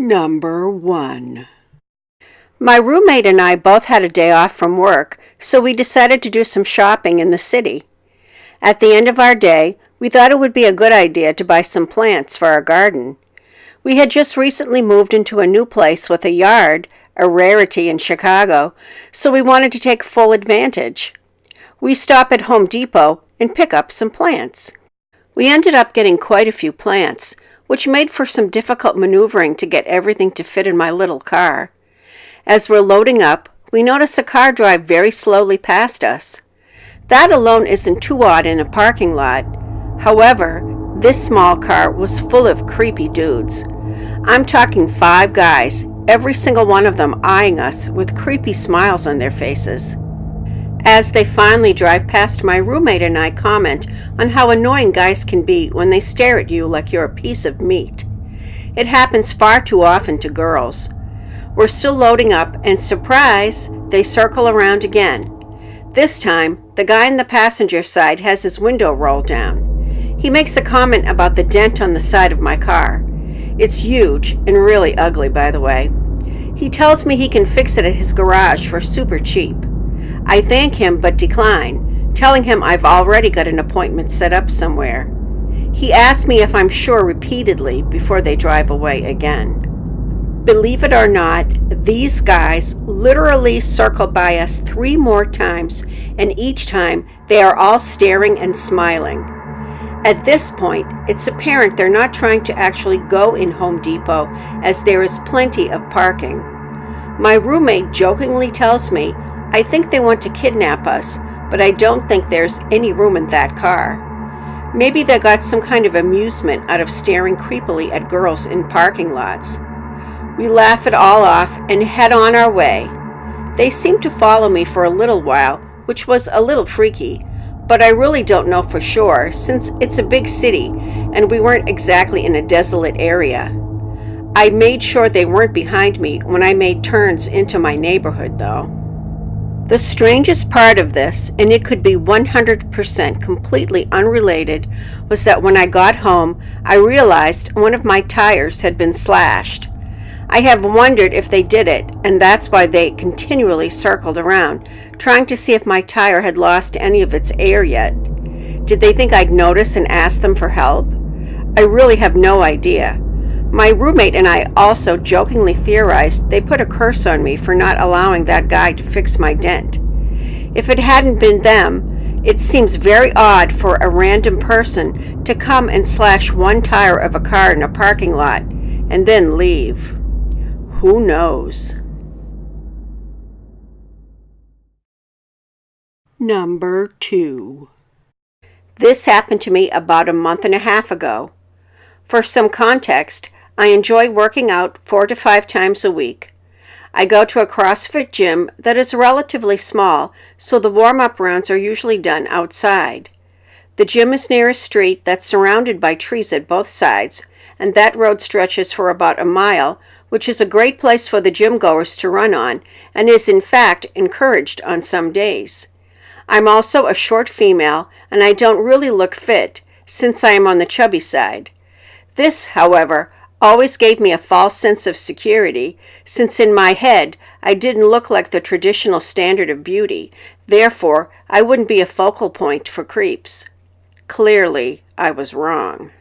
Number 1. My roommate and I both had a day off from work, so we decided to do some shopping in the city. At the end of our day, we thought it would be a good idea to buy some plants for our garden. We had just recently moved into a new place with a yard, a rarity in Chicago, so we wanted to take full advantage. We stop at Home Depot and pick up some plants. We ended up getting quite a few plants, which made for some difficult maneuvering to get everything to fit in my little car. As we're loading up, we notice a car drive very slowly past us. That alone isn't too odd in a parking lot. However, this small car was full of creepy dudes. I'm talking 5 guys, every single one of them eyeing us with creepy smiles on their faces. As they finally drive past, my roommate and I comment on how annoying guys can be when they stare at you like you're a piece of meat. It happens far too often to girls. We're still loading up, and surprise, they circle around again. This time, the guy in the passenger side has his window rolled down. He makes a comment about the dent on the side of my car. It's huge and really ugly, by the way. He tells me he can fix it at his garage for super cheap. I thank him but decline, telling him I've already got an appointment set up somewhere. He asks me if I'm sure repeatedly before they drive away again. Believe it or not, these guys literally circle by us 3 more times, and each time they are all staring and smiling. At this point, it's apparent they're not trying to actually go in Home Depot, as there is plenty of parking. My roommate jokingly tells me, I think they want to kidnap us, but I don't think there's any room in that car. Maybe they got some kind of amusement out of staring creepily at girls in parking lots. We laugh it all off and head on our way. They seemed to follow me for a little while, which was a little freaky, but I really don't know for sure since it's a big city and we weren't exactly in a desolate area. I made sure they weren't behind me when I made turns into my neighborhood, though. The strangest part of this, and it could be 100% completely unrelated, was that when I got home, I realized one of my tires had been slashed. I have wondered if they did it, and that's why they continually circled around, trying to see if my tire had lost any of its air yet. Did they think I'd notice and ask them for help? I really have no idea. My roommate and I also jokingly theorized they put a curse on me for not allowing that guy to fix my dent. If it hadn't been them, it seems very odd for a random person to come and slash one tire of a car in a parking lot and then leave. Who knows? Number 2. This happened to me about a month and a half ago. For some context, I enjoy working out 4 to 5 times a week. I go to a CrossFit gym that is relatively small, so the warm-up rounds are usually done outside. The gym is near a street that's surrounded by trees at both sides, and that road stretches for about a mile, which is a great place for the gym goers to run on, and is in fact encouraged on some days. I'm also a short female, and I don't really look fit, since I am on the chubby side. This, however, always gave me a false sense of security, since in my head I didn't look like the traditional standard of beauty, therefore I wouldn't be a focal point for creeps. Clearly, I was wrong.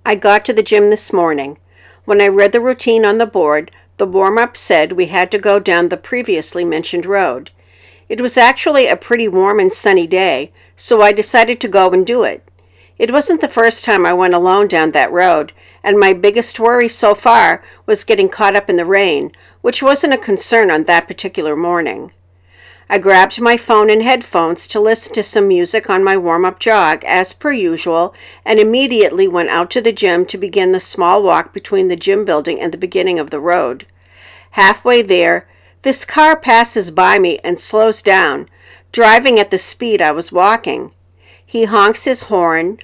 I got to the gym this morning. When I read the routine on the board, the warm-up said we had to go down the previously mentioned road. It was actually a pretty warm and sunny day, so I decided to go and do it. It wasn't the first time I went alone down that road, and my biggest worry so far was getting caught up in the rain, which wasn't a concern on that particular morning. I grabbed my phone and headphones to listen to some music on my warm-up jog, as per usual, and immediately went out to the gym to begin the small walk between the gym building and the beginning of the road. Halfway there, this car passes by me and slows down, driving at the speed I was walking. He honks his horn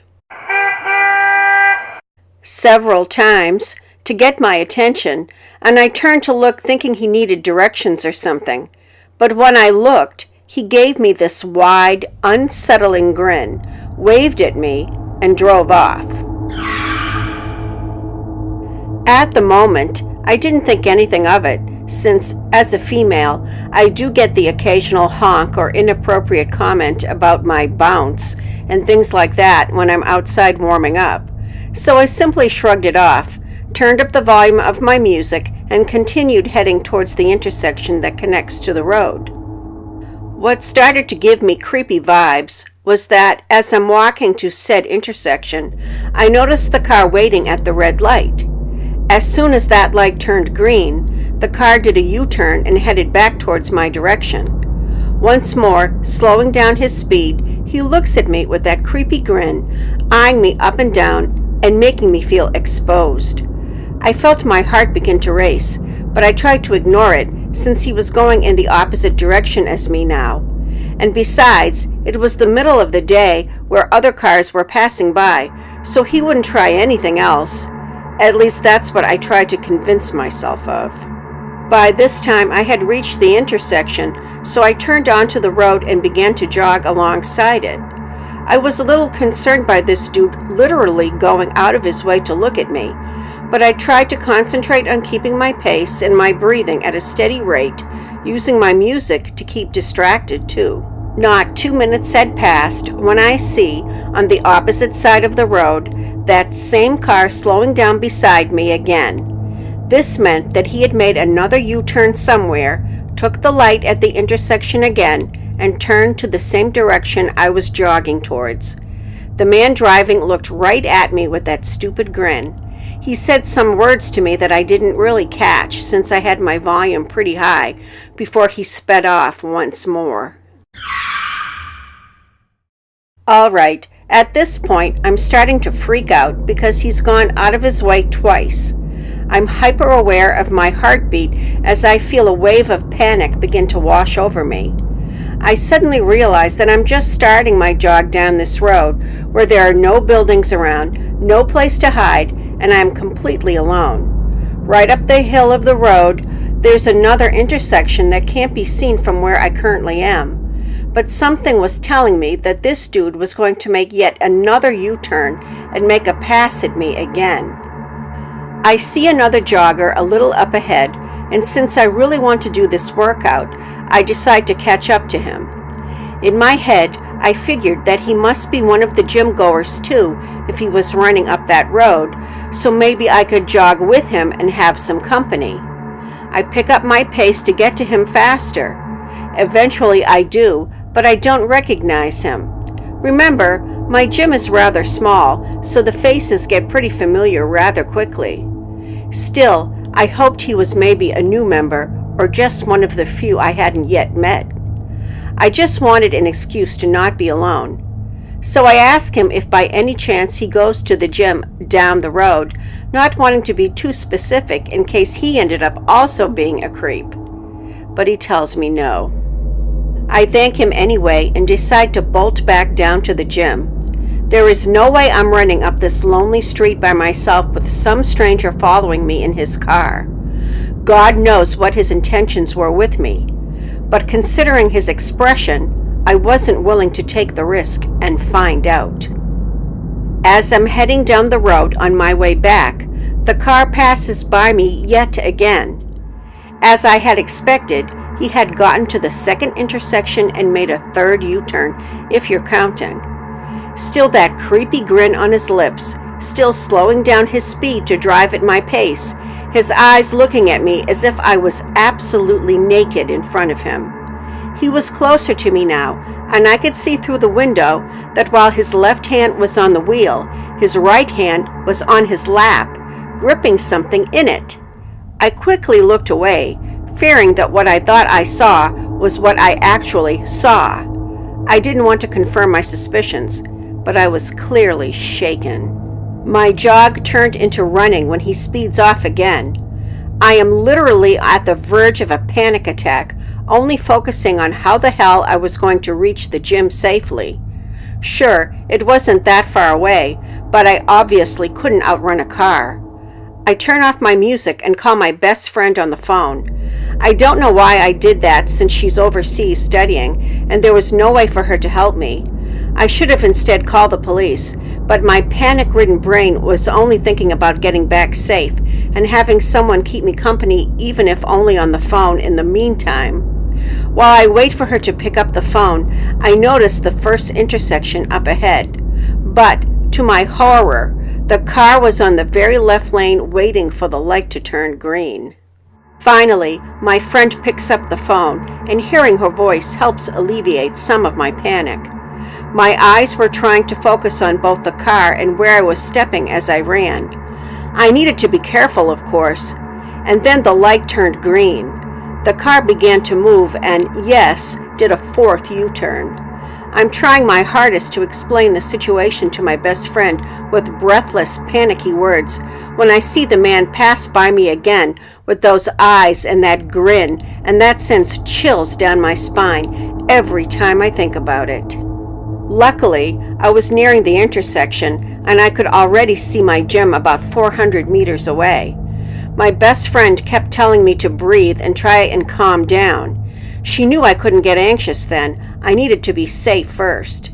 several times to get my attention, and I turned to look thinking he needed directions or something. But when I looked, he gave me this wide, unsettling grin, waved at me, and drove off. At the moment, I didn't think anything of it, since, as a female, I do get the occasional honk or inappropriate comment about my bounce and things like that when I'm outside warming up. So I simply shrugged it off, turned up the volume of my music, and continued heading towards the intersection that connects to the road. What started to give me creepy vibes was that, as I'm walking to said intersection, I noticed the car waiting at the red light. As soon as that light turned green, the car did a U-turn and headed back towards my direction. Once more, slowing down his speed, he looks at me with that creepy grin, eyeing me up and down and making me feel exposed. I felt my heart begin to race, but I tried to ignore it since he was going in the opposite direction as me now. And besides, it was the middle of the day where other cars were passing by, so he wouldn't try anything else. At least that's what I tried to convince myself of. By this time I had reached the intersection, so I turned onto the road and began to jog alongside it. I was a little concerned by this dude literally going out of his way to look at me, but I tried to concentrate on keeping my pace and my breathing at a steady rate, using my music to keep distracted too. Not 2 minutes had passed when I see, on the opposite side of the road, that same car slowing down beside me again. This meant that he had made another U-turn somewhere, took the light at the intersection again, and turned to the same direction I was jogging towards. The man driving looked right at me with that stupid grin. He said some words to me that I didn't really catch since I had my volume pretty high before he sped off once more. All right, at this point, I'm starting to freak out because he's gone out of his way twice. I'm hyper aware of my heartbeat as I feel a wave of panic begin to wash over me. I suddenly realize that I'm just starting my jog down this road where there are no buildings around, no place to hide, and I am completely alone. Right up the hill of the road, there's another intersection that can't be seen from where I currently am. But something was telling me that this dude was going to make yet another U-turn and make a pass at me again. I see another jogger a little up ahead, and since I really want to do this workout, I decide to catch up to him. In my head, I figured that he must be one of the gym goers too if he was running up that road, so maybe I could jog with him and have some company. I pick up my pace to get to him faster. Eventually I do, but I don't recognize him. Remember, my gym is rather small, so the faces get pretty familiar rather quickly. Still, I hoped he was maybe a new member or just one of the few I hadn't yet met. I just wanted an excuse to not be alone. So I asked him if by any chance he goes to the gym down the road, not wanting to be too specific in case he ended up also being a creep. But he tells me no. I thank him anyway and decide to bolt back down to the gym. There is no way I'm running up this lonely street by myself with some stranger following me in his car. God knows what his intentions were with me, but considering his expression, I wasn't willing to take the risk and find out. As I'm heading down the road on my way back, the car passes by me yet again. As I had expected, he had gotten to the second intersection and made a third U-turn, if you're counting. Still that creepy grin on his lips, still slowing down his speed to drive at my pace, his eyes looking at me as if I was absolutely naked in front of him. He was closer to me now, and I could see through the window that while his left hand was on the wheel, his right hand was on his lap, gripping something in it. I quickly looked away, fearing that what I thought I saw was what I actually saw. I didn't want to confirm my suspicions, but I was clearly shaken. My jog turned into running when he speeds off again. I am literally at the verge of a panic attack, only focusing on how the hell I was going to reach the gym safely. Sure, it wasn't that far away, but I obviously couldn't outrun a car. I turn off my music and call my best friend on the phone. I don't know why I did that since she's overseas studying, and there was no way for her to help me. I should have instead called the police, but my panic-ridden brain was only thinking about getting back safe and having someone keep me company, even if only on the phone in the meantime. While I wait for her to pick up the phone, I notice the first intersection up ahead. But, to my horror, the car was on the very left lane waiting for the light to turn green. Finally, my friend picks up the phone, and hearing her voice helps alleviate some of my panic. My eyes were trying to focus on both the car and where I was stepping as I ran. I needed to be careful, of course. And then the light turned green. The car began to move and, yes, did a fourth U-turn. I'm trying my hardest to explain the situation to my best friend with breathless, panicky words when I see the man pass by me again with those eyes and that grin, and that sends chills down my spine every time I think about it. Luckily, I was nearing the intersection, and I could already see my gym about 400 meters away. My best friend kept telling me to breathe and try and calm down. She knew I couldn't get anxious then. I needed to be safe first.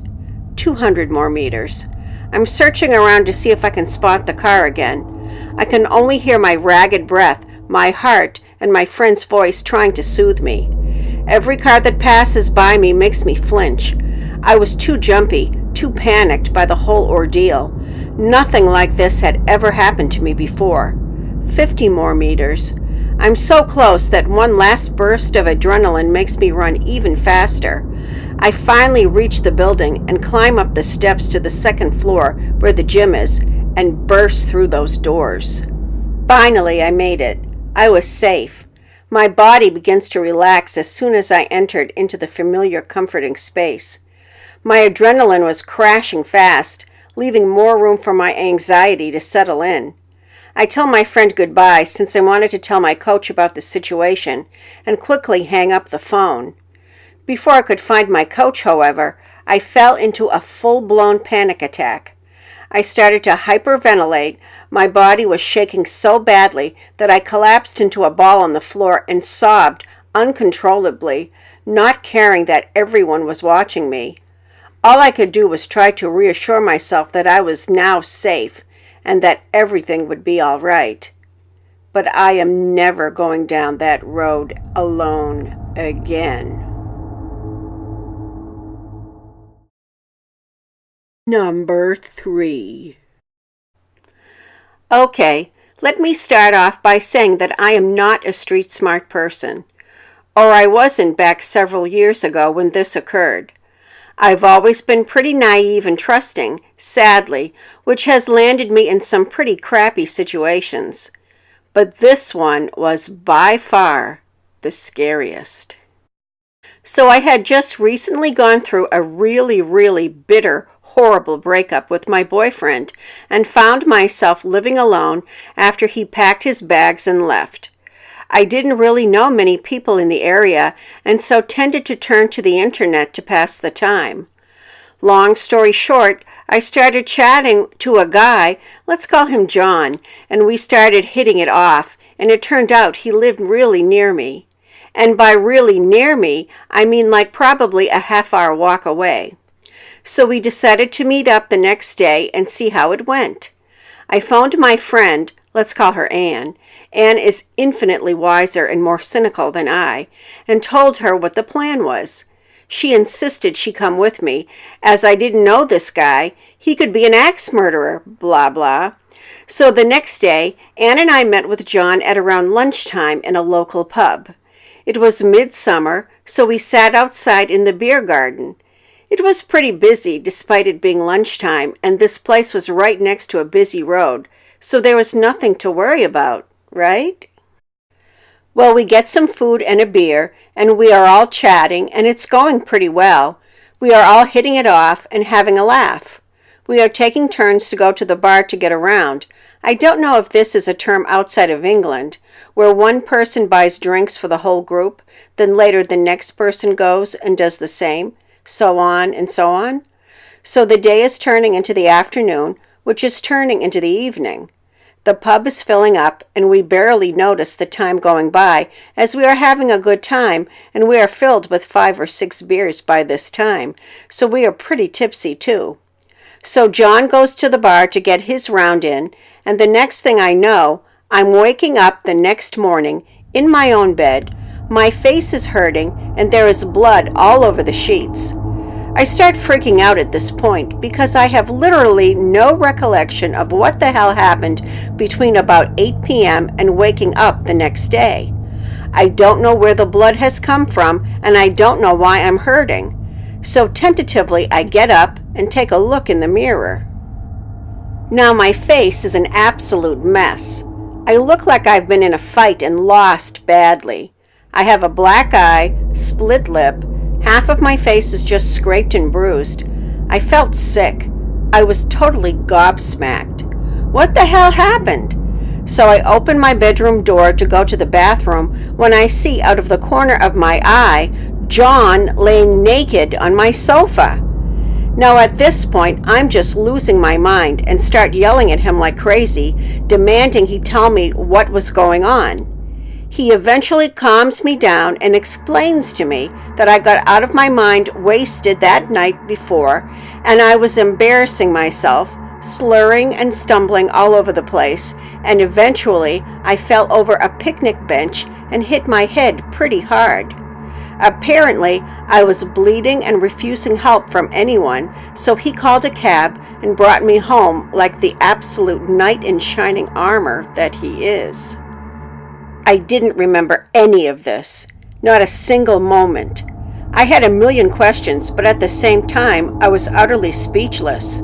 200 more meters. I'm searching around to see if I can spot the car again. I can only hear my ragged breath, my heart, and my friend's voice trying to soothe me. Every car that passes by me makes me flinch. I was too jumpy, too panicked by the whole ordeal. Nothing like this had ever happened to me before. 50 more meters. I'm so close that one last burst of adrenaline makes me run even faster. I finally reach the building and climb up the steps to the second floor where the gym is and burst through those doors. Finally, I made it. I was safe. My body begins to relax as soon as I entered into the familiar, comforting space. My adrenaline was crashing fast, leaving more room for my anxiety to settle in. I tell my friend goodbye since I wanted to tell my coach about the situation and quickly hang up the phone. Before I could find my coach, however, I fell into a full-blown panic attack. I started to hyperventilate. My body was shaking so badly that I collapsed into a ball on the floor and sobbed uncontrollably, not caring that everyone was watching me. All I could do was try to reassure myself that I was now safe and that everything would be all right. But I am never going down that road alone again. Number 3. Okay, let me start off by saying that I am not a street smart person, or I wasn't back several years ago when this occurred. I've always been pretty naive and trusting, sadly, which has landed me in some pretty crappy situations. But this one was by far the scariest. So I had just recently gone through a really bitter, horrible breakup with my boyfriend and found myself living alone after he packed his bags and left. I didn't really know many people in the area and so tended to turn to the internet to pass the time. Long story short, I started chatting to a guy, let's call him John, and we started hitting it off, and it turned out he lived really near me. And by really near me, I mean like probably a half-hour walk away. So we decided to meet up the next day and see how it went. I phoned my friend, let's call her Anne. Anne is infinitely wiser and more cynical than I, and told her what the plan was. She insisted she come with me, as I didn't know this guy. He could be an axe murderer, blah, blah. So the next day, Anne and I met with John at around lunchtime in a local pub. It was midsummer, so we sat outside in the beer garden. It was pretty busy despite it being lunchtime, and this place was right next to a busy road, so there was nothing to worry about, right? Well, we get some food and a beer, and we are all chatting, and it's going pretty well. We are all hitting it off and having a laugh. We are taking turns to go to the bar to get around. I don't know if this is a term outside of England, where one person buys drinks for the whole group, then later the next person goes and does the same, so on and so on. So the day is turning into the afternoon, which is turning into the evening. The pub is filling up, and we barely notice the time going by as we are having a good time, and we are filled with 5 or 6 beers by this time, so we are pretty tipsy too. So John goes to the bar to get his round in, and the next thing I know, I'm waking up the next morning in my own bed. My face is hurting and there is blood all over the sheets. I start freaking out at this point because I have literally no recollection of what the hell happened between about 8 p.m. and waking up the next day. I don't know where the blood has come from and I don't know why I'm hurting. So tentatively I get up and take a look in the mirror. Now my face is an absolute mess. I look like I've been in a fight and lost badly. I have a black eye, split lip, half of my face is just scraped and bruised. I felt sick. I was totally gobsmacked. What the hell happened? So I open my bedroom door to go to the bathroom when I see out of the corner of my eye John laying naked on my sofa. Now at this point, I'm just losing my mind and start yelling at him like crazy, demanding he tell me what was going on. He eventually calms me down and explains to me that I got out of my mind wasted that night before and I was embarrassing myself, slurring and stumbling all over the place, and eventually I fell over a picnic bench and hit my head pretty hard. Apparently, I was bleeding and refusing help from anyone, so he called a cab and brought me home like the absolute knight in shining armor that he is. I didn't remember any of this, not a single moment. I had a million questions, but at the same time, I was utterly speechless.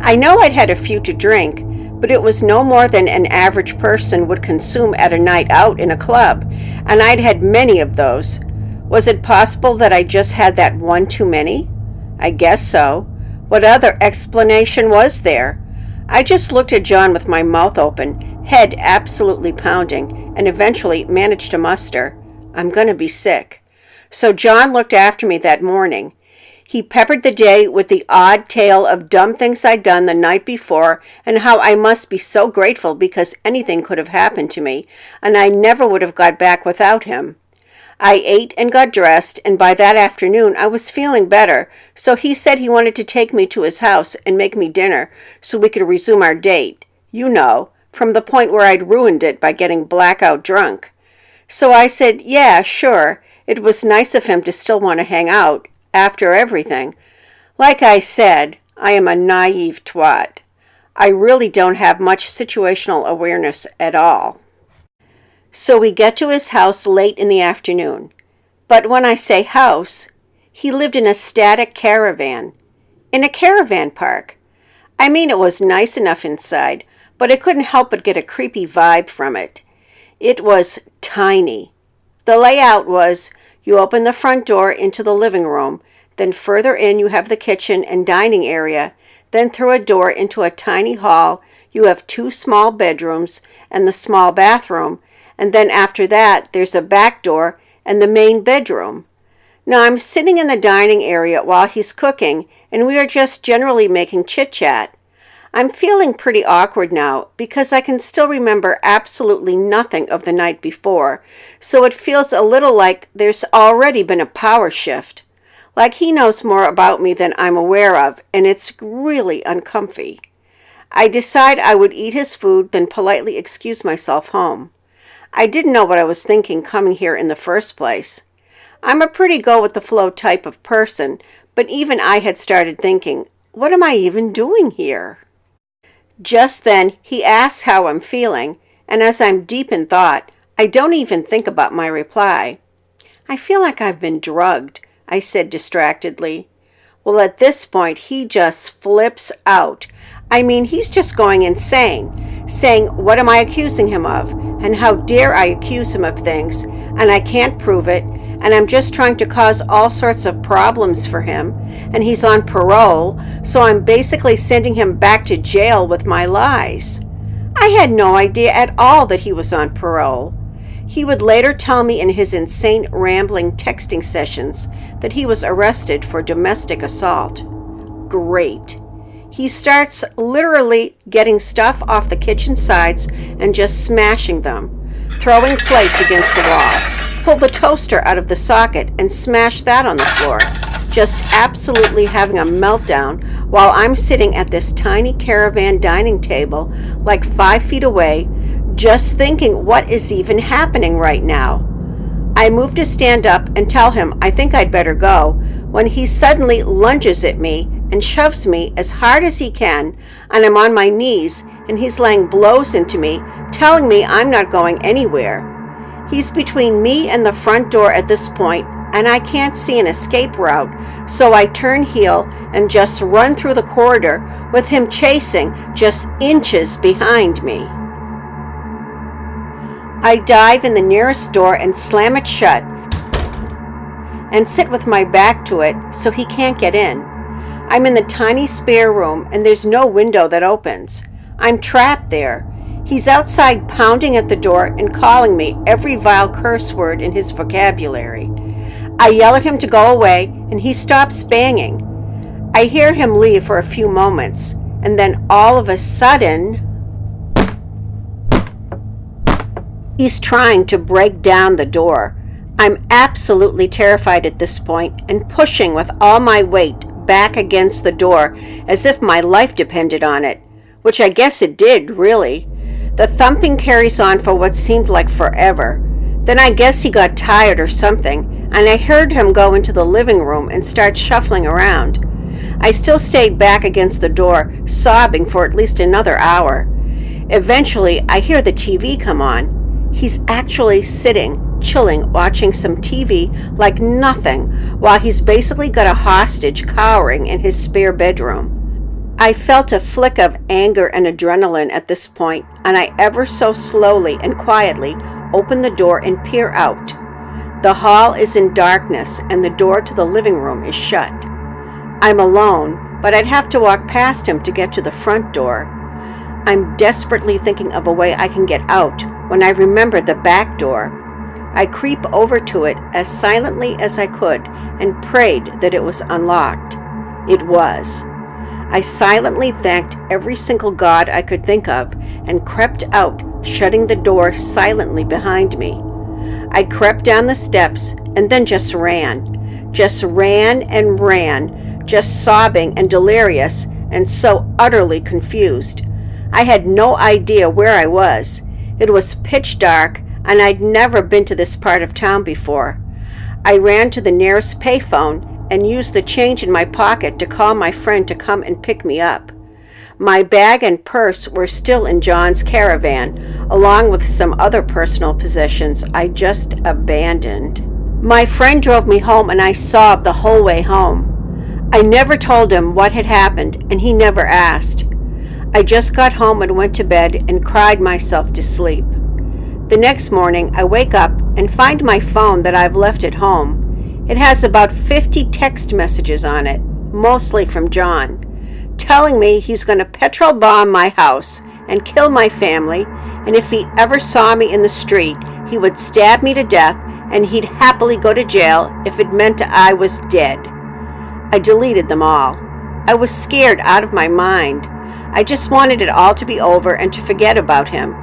I know I'd had a few to drink, but it was no more than an average person would consume at a night out in a club, and I'd had many of those. Was it possible that I just had that one too many? I guess so. What other explanation was there? I just looked at John with my mouth open, head absolutely pounding, and eventually managed to muster, I'm going to be sick. So John looked after me that morning. He peppered the day with the odd tale of dumb things I'd done the night before and how I must be so grateful because anything could have happened to me, and I never would have got back without him. I ate and got dressed, and by that afternoon I was feeling better, so he said he wanted to take me to his house and make me dinner so we could resume our date, you know, from the point where I'd ruined it by getting blackout drunk. So I said, yeah, sure, it was nice of him to still want to hang out, after everything. Like I said, I am a naive twat. I really don't have much situational awareness at all. So we get to his house late in the afternoon. But when I say house, he lived in a static caravan. In a caravan park. I mean, it was nice enough inside, but I couldn't help but get a creepy vibe from it. It was tiny. The layout was, you open the front door into the living room, then further in you have the kitchen and dining area, then through a door into a tiny hall, you have 2 small bedrooms and the small bathroom, and then after that, there's a back door and the main bedroom. Now I'm sitting in the dining area while he's cooking, and we are just generally making chit-chat. I'm feeling pretty awkward now because I can still remember absolutely nothing of the night before, so it feels a little like there's already been a power shift. Like he knows more about me than I'm aware of, and it's really uncomfy. I decide I would eat his food, then politely excuse myself home. I didn't know what I was thinking coming here in the first place. I'm a pretty go-with-the-flow type of person, but even I had started thinking, what am I even doing here? Just then, he asks how I'm feeling, and as I'm deep in thought, I don't even think about my reply. I feel like I've been drugged, I said distractedly. Well, at this point, he just flips out. I mean, he's just going insane, saying, what am I accusing him of? And how dare I accuse him of things? And I can't prove it, and I'm just trying to cause all sorts of problems for him, and he's on parole, so I'm basically sending him back to jail with my lies. I had no idea at all that he was on parole. He would later tell me in his insane rambling texting sessions that he was arrested for domestic assault. Great. He starts literally getting stuff off the kitchen sides and just smashing them, throwing plates against the wall, pull the toaster out of the socket and smash that on the floor, just absolutely having a meltdown while I'm sitting at this tiny caravan dining table like 5 feet away, just thinking what is even happening right now. I move to stand up and tell him I think I'd better go, when he suddenly lunges at me and shoves me as hard as he can, and I'm on my knees, and he's laying blows into me, telling me I'm not going anywhere. He's between me and the front door at this point, and I can't see an escape route, so I turn heel and just run through the corridor with him chasing just inches behind me. I dive in the nearest door and slam it shut and sit with my back to it so he can't get in. I'm in the tiny spare room and there's no window that opens. I'm trapped there. He's outside pounding at the door and calling me every vile curse word in his vocabulary. I yell at him to go away and he stops banging. I hear him leave for a few moments and then all of a sudden, he's trying to break down the door. I'm absolutely terrified at this point and pushing with all my weight back against the door as if my life depended on it, which I guess it did, really. The thumping carries on for what seemed like forever. Then I guess he got tired or something, and I heard him go into the living room and start shuffling around. I still stayed back against the door, sobbing for at least another hour. Eventually, I hear the TV come on. He's actually sitting, chilling, watching some TV like nothing, while he's basically got a hostage cowering in his spare bedroom. I felt a flick of anger and adrenaline at this point, and I ever so slowly and quietly open the door and peer out. The hall is in darkness, and the door to the living room is shut. I'm alone, but I'd have to walk past him to get to the front door. I'm desperately thinking of a way I can get out when I remember the back door. I creep over to it as silently as I could and prayed that it was unlocked. It was. I silently thanked every single god I could think of and crept out, shutting the door silently behind me. I crept down the steps and then just ran and ran, just sobbing and delirious and so utterly confused. I had no idea where I was. It was pitch dark, and I'd never been to this part of town before. I ran to the nearest payphone and used the change in my pocket to call my friend to come and pick me up. My bag and purse were still in John's caravan, along with some other personal possessions I just abandoned. My friend drove me home and I sobbed the whole way home. I never told him what had happened and he never asked. I just got home and went to bed and cried myself to sleep. The next morning, I wake up and find my phone that I've left at home. It has about 50 text messages on it, mostly from John, telling me he's going to petrol bomb my house and kill my family, and if he ever saw me in the street, he would stab me to death, and he'd happily go to jail if it meant I was dead. I deleted them all. I was scared out of my mind. I just wanted it all to be over and to forget about him.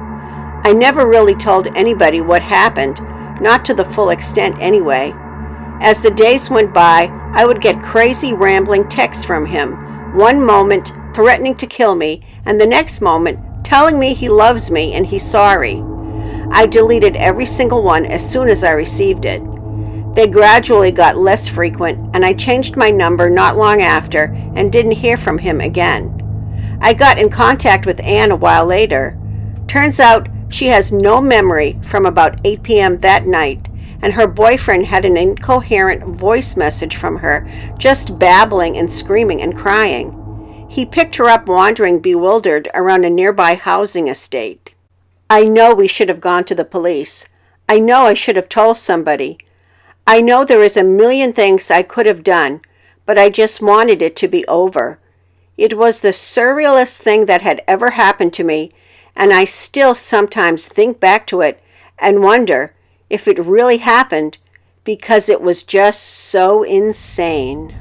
I never really told anybody what happened, not to the full extent anyway. As the days went by, I would get crazy rambling texts from him, one moment threatening to kill me, and the next moment telling me he loves me and he's sorry. I deleted every single one as soon as I received it. They gradually got less frequent, and I changed my number not long after and didn't hear from him again. I got in contact with Anne a while later. Turns out she has no memory from about 8 p.m. that night, and her boyfriend had an incoherent voice message from her, just babbling and screaming and crying. He picked her up wandering bewildered around a nearby housing estate. I know we should have gone to the police. I know I should have told somebody. I know there is a million things I could have done, but I just wanted it to be over. It was the surrealest thing that had ever happened to me, and I still sometimes think back to it and wonder if it really happened, because it was just so insane.